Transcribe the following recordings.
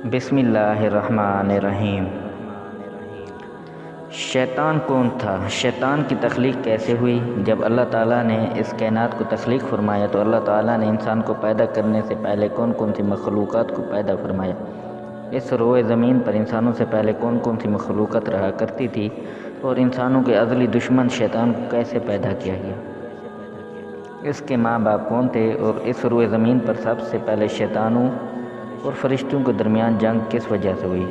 بسم اللہ الرحمن الرحیم۔ شیطان کون تھا؟ شیطان کی تخلیق کیسے ہوئی؟ جب اللہ تعالیٰ نے اس کائنات کو تخلیق فرمایا تو اللہ تعالیٰ نے انسان کو پیدا کرنے سے پہلے کون کون سی مخلوقات کو پیدا فرمایا؟ اس روئے زمین پر انسانوں سے پہلے کون کون سی مخلوقات رہا کرتی تھی اور انسانوں کے ازلی دشمن شیطان کو کیسے پیدا کیا گیا؟ اس کے ماں باپ کون تھے اور اس روئے زمین پر سب سے پہلے شیطانوں اور فرشتوں کے درمیان جنگ کس وجہ سے ہوئی؟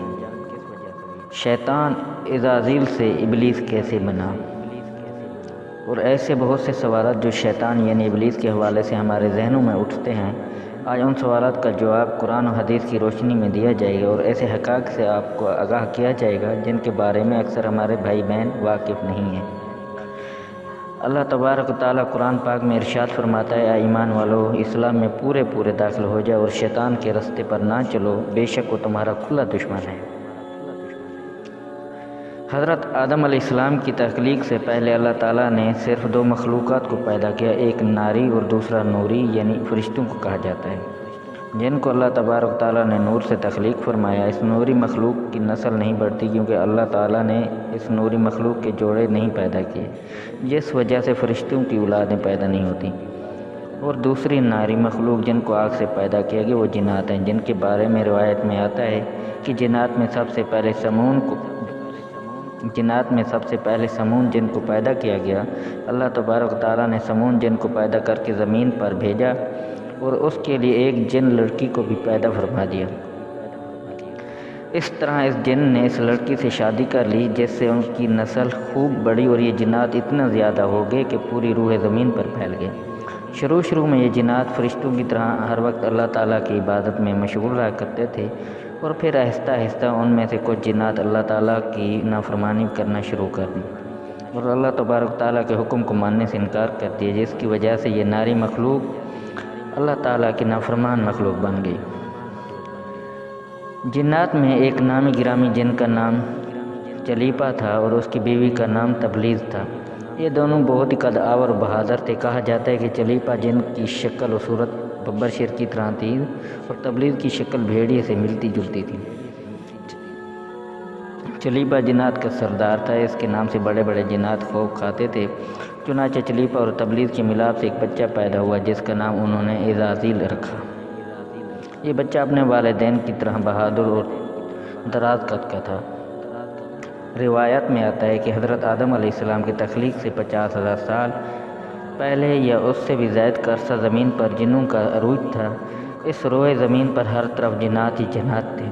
شیطان عزازیل سے ابلیس کیسے بنا؟ اور ایسے بہت سے سوالات جو شیطان یعنی ابلیس کے حوالے سے ہمارے ذہنوں میں اٹھتے ہیں، آج ان سوالات کا جواب قرآن و حدیث کی روشنی میں دیا جائے گا اور ایسے حقائق سے آپ کو آگاہ کیا جائے گا جن کے بارے میں اکثر ہمارے بھائی بہن واقف نہیں ہیں۔ اللہ تبارک و تعالیٰ قرآن پاک میں ارشاد فرماتا ہے، اے ایمان والو، اسلام میں پورے داخل ہو جاؤ اور شیطان کے رستے پر نہ چلو، بے شک وہ تمہارا کھلا دشمن ہے۔ حضرت آدم علیہ السلام کی تخلیق سے پہلے اللہ تعالیٰ نے صرف دو مخلوقات کو پیدا کیا، ایک ناری اور دوسرا نوری یعنی فرشتوں کو کہا جاتا ہے، جن کو اللہ تبارک و تعالیٰ نے نور سے تخلیق فرمایا۔ اس نوری مخلوق کی نسل نہیں بڑھتی کیونکہ اللہ تعالیٰ نے اس نوری مخلوق کے جوڑے نہیں پیدا کیے، جس وجہ سے فرشتوں کی اولادیں پیدا نہیں ہوتی۔ اور دوسری ناری مخلوق جن کو آگ سے پیدا کیا گیا وہ جنات ہیں، جن کے بارے میں روایت میں آتا ہے کہ جنات میں سب سے پہلے سمون جن کو پیدا کیا گیا، اللہ تبارک و تعالیٰ نے سمون جن کو پیدا کر کے زمین پر بھیجا اور اس کے لیے ایک جن لڑکی کو بھی پیدا فرما دیا۔ اس طرح اس جن نے اس لڑکی سے شادی کر لی، جس سے ان کی نسل خوب بڑی اور یہ جنات اتنا زیادہ ہو گئے کہ پوری روح زمین پر پھیل گئے۔ شروع میں یہ جنات فرشتوں کی طرح ہر وقت اللہ تعالیٰ کی عبادت میں مشغول رہا کرتے تھے، اور پھر آہستہ ان میں سے کچھ جنات اللہ تعالیٰ کی نافرمانی کرنا شروع کر دی اور اللہ تبارک تعالیٰ کے حکم کو ماننے سے انکار کر دیا، جس کی وجہ سے یہ ناری مخلوق اللہ تعالیٰ کی نافرمان مخلوق بن گئی۔ جنات میں ایک نامی گرامی جن کا نام چلیپا تھا اور اس کی بیوی کا نام تبلیغ تھا۔ یہ دونوں بہت ہی قد آور و بہادر تھے۔ کہا جاتا ہے کہ چلیپا جن کی شکل و صورت ببر شیر کی طرح تھی اور تبلیغ کی شکل بھیڑیے سے ملتی جلتی تھی۔ چلیپا جنات کا سردار تھا، اس کے نام سے بڑے جنات خوف کھاتے تھے۔ چنانچہ چلیپا اور تبلیغ کے ملاپ سے ایک بچہ پیدا ہوا جس کا نام انہوں نے عزازیل رکھا۔ یہ بچہ اپنے والدین کی طرح بہادر اور دراز قد کا تھا۔ روایت میں آتا ہے کہ حضرت آدم علیہ السلام کی تخلیق سے 50,000 سال پہلے یا اس سے بھی زائد کا عرصہ زمین پر جنوں کا عروج تھا۔ اس روئے زمین پر ہر طرف جنات ہی جنات تھے۔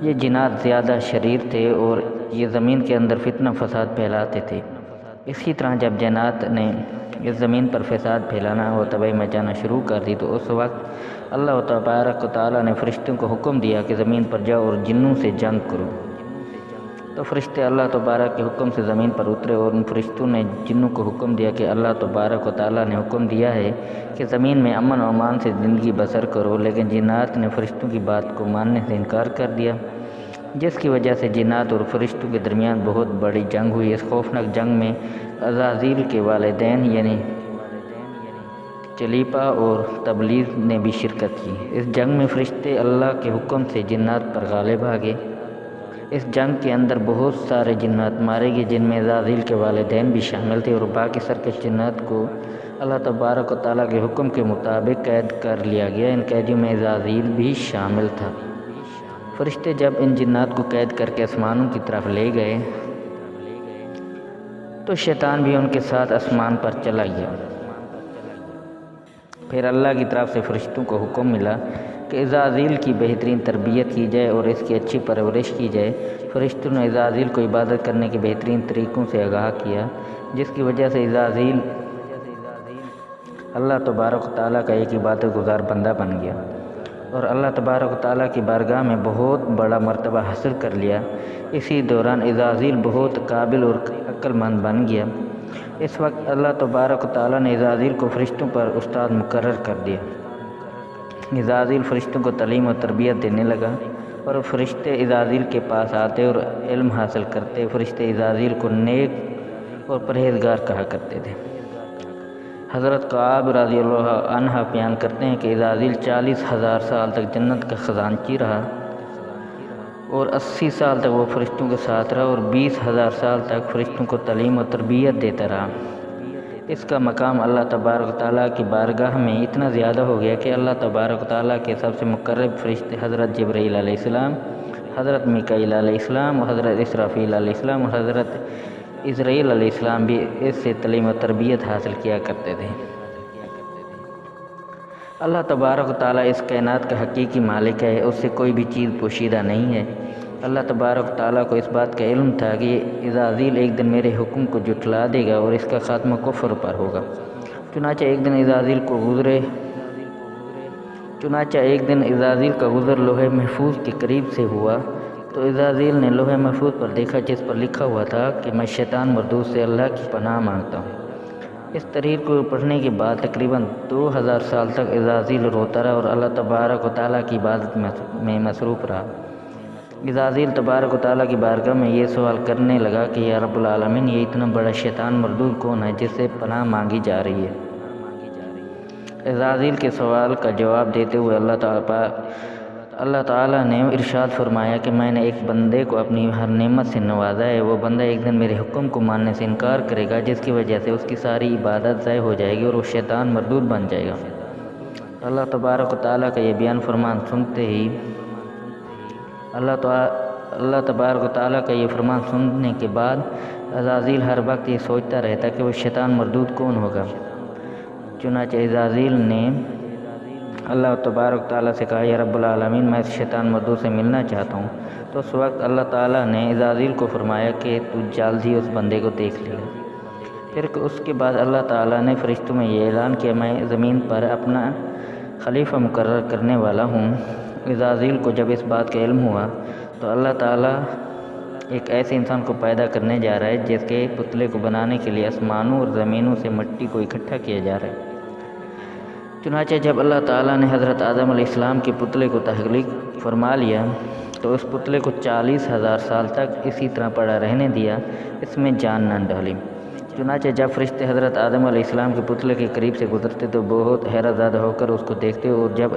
یہ جنات زیادہ شریر تھے اور یہ زمین کے اندر فتنہ فساد پھیلاتے تھے۔ اسی طرح جب جنات نے اس زمین پر فساد پھیلانا اور تباہی مچانا شروع کر دی تو اس وقت اللہ تبارک و تعالیٰ نے فرشتوں کو حکم دیا کہ زمین پر جاؤ اور جنوں سے جنگ کرو۔ تو فرشتے اللہ تبارک کے حکم سے زمین پر اترے اور ان فرشتوں نے جنوں کو حکم دیا کہ اللہ تبارک و تعالیٰ نے حکم دیا ہے کہ زمین میں امن و امان سے زندگی بسر کرو، لیکن جنات نے فرشتوں کی بات کو ماننے سے انکار کر دیا، جس کی وجہ سے جنات اور فرشتوں کے درمیان بہت بڑی جنگ ہوئی۔ اس خوفناک جنگ میں عزازیل کے والدین یعنی چلیپا اور تبلیغ نے بھی شرکت کی۔ اس جنگ میں فرشتے اللہ کے حکم سے جنات پر غالب آ گئے۔ اس جنگ کے اندر بہت سارے جنات مارے گئے، جن میں عزازیل کے والدین بھی شامل تھے، اور باقی سرکش جنات کو اللہ تبارک و تعالیٰ کے حکم کے مطابق قید کر لیا گیا۔ ان قیدیوں میں عزازیل بھی شامل تھا۔ فرشتے جب ان جنات کو قید کر کے آسمانوں کی طرف لے گئے تو شیطان بھی ان کے ساتھ آسمان پر چلا گیا۔ پھر اللہ کی طرف سے فرشتوں کو حکم ملا کہ عزازیل کی بہترین تربیت کی جائے اور اس کی اچھی پرورش کی جائے۔ فرشتوں نے عزازیل کو عبادت کرنے کے بہترین طریقوں سے آگاہ کیا، جس کی وجہ سے عزازیل اللہ تبارک و تعالیٰ کا ایک عبادت گزار بندہ بن گیا اور اللہ تبارک و تعالیٰ کی بارگاہ میں بہت بڑا مرتبہ حاصل کر لیا۔ اسی دوران عزازیل بہت قابل اور عقل مند بن گیا۔ اس وقت اللہ تبارک و تعالیٰ نے عزازیل کو فرشتوں پر استاد مقرر کر دیا۔ عزازیل فرشتوں کو تعلیم و تربیت دینے لگا اور فرشتے عزازیل کے پاس آتے اور علم حاصل کرتے۔ فرشتے عزازیل کو نیک اور پرہیزگار کہا کرتے تھے۔ حضرت کعب رضی اللہ عنہ بیان کرتے ہیں کہ عزازیل 40,000 سال تک جنت کا خزانچی رہا اور 80 سال تک وہ فرشتوں کے ساتھ رہا اور 20,000 سال تک فرشتوں کو تعلیم و تربیت دیتا رہا۔ اس کا مقام اللہ تبارک و تعالیٰ کی بارگاہ میں اتنا زیادہ ہو گیا کہ اللہ تبارک و تعالیٰ کے سب سے مقرب فرشتے حضرت جبرائیل علیہ السلام، حضرت میکائیل علیہ السلام اور حضرت اسرافیل علیہ السلام اور حضرت اسرائیل علیہ السلام بھی اس سے تعلیم و تربیت حاصل کیا کرتے تھے۔ اللہ تبارک و تعالیٰ اس کائنات کا حقیقی مالک ہے، اس سے کوئی بھی چیز پوشیدہ نہیں ہے۔ اللہ تبارک و تعالیٰ کو اس بات کا علم تھا کہ عزازیل ایک دن میرے حکم کو جھٹلا دے گا اور اس کا خاتمہ کفر پر ہوگا۔ چنانچہ ایک دن عزازیل کا گزر لوح محفوظ کے قریب سے ہوا تو عزازیل نے لوح محفوظ پر دیکھا جس پر لکھا ہوا تھا کہ میں شیطان مردود سے اللہ کی پناہ مانگتا ہوں۔ اس تحریر کو پڑھنے کے بعد تقریباً 2000 سال تک عزازیل روتا رہا اور اللہ تبارک و تعالیٰ کی عبادت میں مصروف رہا۔ عزازیل تبارک و تعالیٰ کی بارگاہ میں یہ سوال کرنے لگا کہ یا رب العالمین، یہ اتنا بڑا شیطان مردود کون ہے جس سے پناہ مانگی جا رہی ہے؟ عزازیل کے سوال کا جواب دیتے ہوئے اللہ تعالیٰ نے ارشاد فرمایا کہ میں نے ایک بندے کو اپنی ہر نعمت سے نوازا ہے۔ وہ بندہ ایک دن میرے حکم کو ماننے سے انکار کرے گا جس کی وجہ سے اس کی ساری عبادت ضائع ہو جائے گی اور وہ شیطان مردود بن جائے گا۔ اللہ تبارک و تعالیٰ کا یہ بیان فرمان سنتے ہی اللہ تبارک و تعالیٰ کا یہ فرمان سننے کے بعد عزازیل ہر وقت یہ سوچتا رہتا کہ وہ شیطان مردود کون ہوگا۔ چنانچہ عزازیل نے اللہ تبارک و تعالیٰ سے کہا یا رب العالمین، میں اس شیطان مردود سے ملنا چاہتا ہوں۔ تو اس وقت اللہ تعالیٰ نے عزازیل کو فرمایا کہ تو جلد ہی اس بندے کو دیکھ لے گا۔ پھر اس کے بعد اللہ تعالیٰ نے فرشتوں میں یہ اعلان کیا، میں زمین پر اپنا خلیفہ مقرر کرنے والا ہوں۔ عزازیل کو جب اس بات کا علم ہوا تو اللہ تعالیٰ ایک ایسے انسان کو پیدا کرنے جا رہا ہے جس کے پتلے کو بنانے کے لیے آسمانوں اور زمینوں سے مٹی کو اکٹھا کیا جا رہا ہے۔ چنانچہ جب اللہ تعالیٰ نے حضرت آدم علیہ السلام کے پتلے کو تخلیق فرما لیا تو اس پتلے کو 40,000 سال تک اسی طرح پڑا رہنے دیا، اس میں جان نہ ڈالی۔ چنانچہ جب فرشتے حضرت آدم علیہ السلام کے پتلے کے قریب سے گزرتے تو بہت حیرت زدہ ہو کر اس کو دیکھتے، اور جب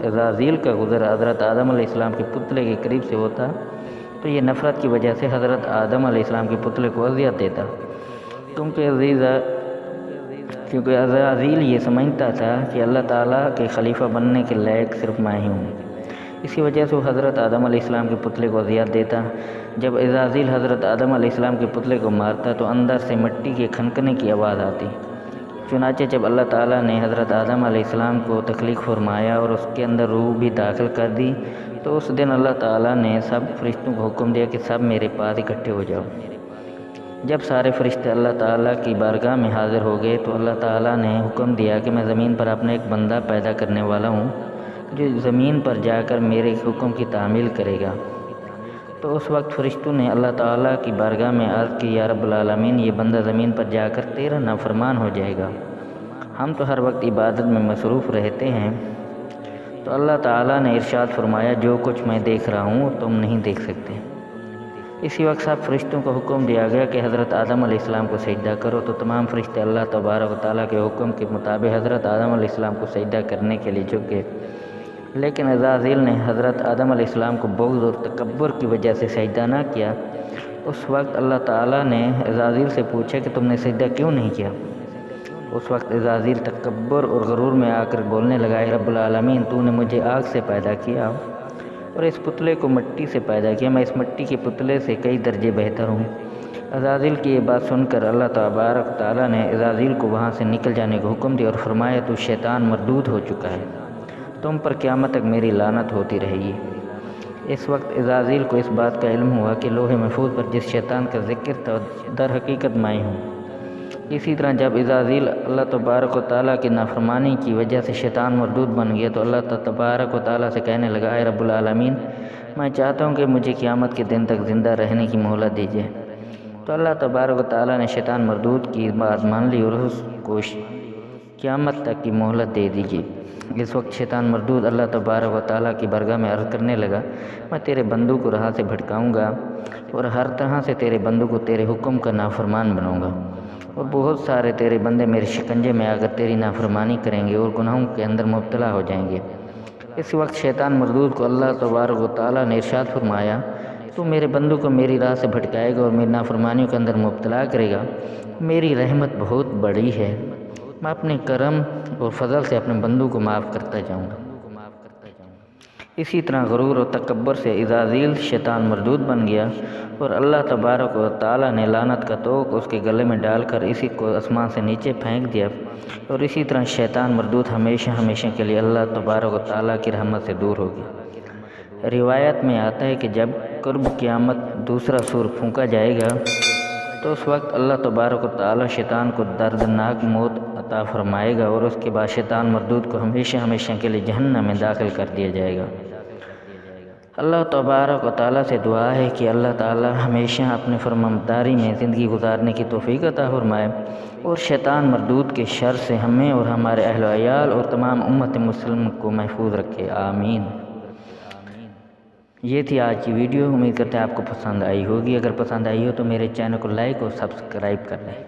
عزازیل کا گزر حضرت آدم علیہ السلام کے پتلے کے قریب سے ہوتا تو یہ نفرت کی وجہ سے حضرت آدم علیہ السلام کے پتلے کو اذیت دیتا، کیونکہ عزازیل یہ سمجھتا تھا کہ اللہ تعالیٰ کے خلیفہ بننے کے لائق صرف میں ہی ہوں۔ اسی وجہ سے وہ حضرت آدم علیہ السلام کے پتلے کو اذیت دیتا۔ جب عزازیل حضرت آدم علیہ السلام کے پتلے کو مارتا تو اندر سے مٹی کے کھنکنے کی آواز آتی۔ چنانچہ جب اللہ تعالیٰ نے حضرت آدم علیہ السلام کو تخلیق فرمایا اور اس کے اندر روح بھی داخل کر دی تو اس دن اللہ تعالیٰ نے سب فرشتوں کو حکم دیا کہ سب میرے پاس اکٹھے ہو جاؤ۔ جب سارے فرشتے اللہ تعالیٰ کی بارگاہ میں حاضر ہو گئے تو اللہ تعالیٰ نے حکم دیا کہ میں زمین پر اپنا ایک بندہ پیدا کرنے والا ہوں جو زمین پر جا کر میرے حکم کی تعمیل کرے گا۔ تو اس وقت فرشتوں نے اللہ تعالیٰ کی بارگاہ میں عرض کی یا رب العالمین، یہ بندہ زمین پر جا کر تیرا نافرمان ہو جائے گا، ہم تو ہر وقت عبادت میں مصروف رہتے ہیں۔ تو اللہ تعالیٰ نے ارشاد فرمایا جو کچھ میں دیکھ رہا ہوں تم نہیں دیکھ سکتے۔ اسی وقت سب فرشتوں کو حکم دیا گیا کہ حضرت آدم علیہ السلام کو سجدہ کرو، تو تمام فرشتے اللہ تبارک و تعالیٰ کے حکم کے مطابق حضرت آدم علیہ السلام کو سجدہ کرنے کے لیے جھکے، لیکن عزازیل نے حضرت آدم علیہ السلام کو بغض اور تکبر کی وجہ سے سجدہ نہ کیا۔ اس وقت اللہ تعالیٰ نے عزازیل سے پوچھا کہ تم نے سجدہ کیوں نہیں کیا؟ اس وقت عزازیل تکبر اور غرور میں آ کر بولنے لگا، اے رب العالمین، تو نے مجھے آگ سے پیدا کیا اور اس پتلے کو مٹی سے پیدا کیا، میں اس مٹی کے پتلے سے کئی درجے بہتر ہوں۔ عزازیل کی یہ بات سن کر اللہ تبارک و تعالیٰ نے عزازیل کو وہاں سے نکل جانے کا حکم دیا اور فرمایا تو شیطان مردود ہو چکا ہے، تم پر قیامت تک میری لعنت ہوتی رہے گی۔ اس وقت عزازیل کو اس بات کا علم ہوا کہ لوح محفوظ پر جس شیطان کا ذکر تھا در حقیقت میں ہوں۔ اسی طرح جب عزازیل اللہ تبارک و تعالیٰ کی نافرمانی کی وجہ سے شیطان مردود بن گیا تو اللہ تبارک و تعالیٰ سے کہنے لگا، اے رب العالمین، میں چاہتا ہوں کہ مجھے قیامت کے دن تک زندہ رہنے کی مہلت دیجیے۔ تو اللہ تبارک و تعالیٰ نے شیطان مردود کی بات مان لی اور اس کو قیامت تک کی مہلت دے دیجیے۔ اس وقت شیطان مردود اللہ تبارک و تعالیٰ کی بارگاہ میں عرض کرنے لگا، میں تیرے بندوں کو راہ سے بھٹکاؤں گا اور ہر طرح سے تیرے بندوں کو تیرے حکم کا نافرمان بناؤں گا، اور بہت سارے تیرے بندے میرے شکنجے میں آ کر تیری نافرمانی کریں گے اور گناہوں کے اندر مبتلا ہو جائیں گے۔ اس وقت شیطان مردود کو اللہ تبارک و تعالیٰ نے ارشاد فرمایا، تو میرے بندوں کو میری راہ سے بھٹکائے گا اور میری نافرمانیوں کے اندر مبتلا کرے گا۔ میری رحمت بہت بڑی ہے، میں اپنے کرم اور فضل سے اپنے بندوں کو معاف کرتا جاؤں گا۔ اسی طرح غرور و تکبر سے عزازیل شیطان مردود بن گیا اور اللہ تبارک و تعالیٰ نے لعنت کا توق اس کے گلے میں ڈال کر اسی کو آسمان سے نیچے پھینک دیا، اور اسی طرح شیطان مردود ہمیشہ ہمیشہ کے لیے اللہ تبارک و تعالیٰ کی رحمت سے دور ہو گیا۔ روایت میں آتا ہے کہ جب قرب قیامت دوسرا سور پھونکا جائے گا تو اس وقت اللہ تبارک و تعالیٰ شیطان کو دردناک موت عطا فرمائے گا، اور اس کے بعد شیطان مردود کو ہمیشہ ہمیشہ کے لیے جہنم میں داخل کر دیا جائے گا۔ اللہ تبارک و تعالیٰ سے دعا ہے کہ اللہ تعالیٰ ہمیشہ اپنے فرمانبرداری میں زندگی گزارنے کی توفیق عطا فرمائے، اور شیطان مردود کے شر سے ہمیں اور ہمارے اہل و عیال اور تمام امت مسلم کو محفوظ رکھے، آمین۔ یہ تھی آج کی ویڈیو، امید کرتے ہیں آپ کو پسند آئی ہوگی۔ اگر پسند آئی ہو تو میرے چینل کو لائک اور سبسکرائب کر لیں۔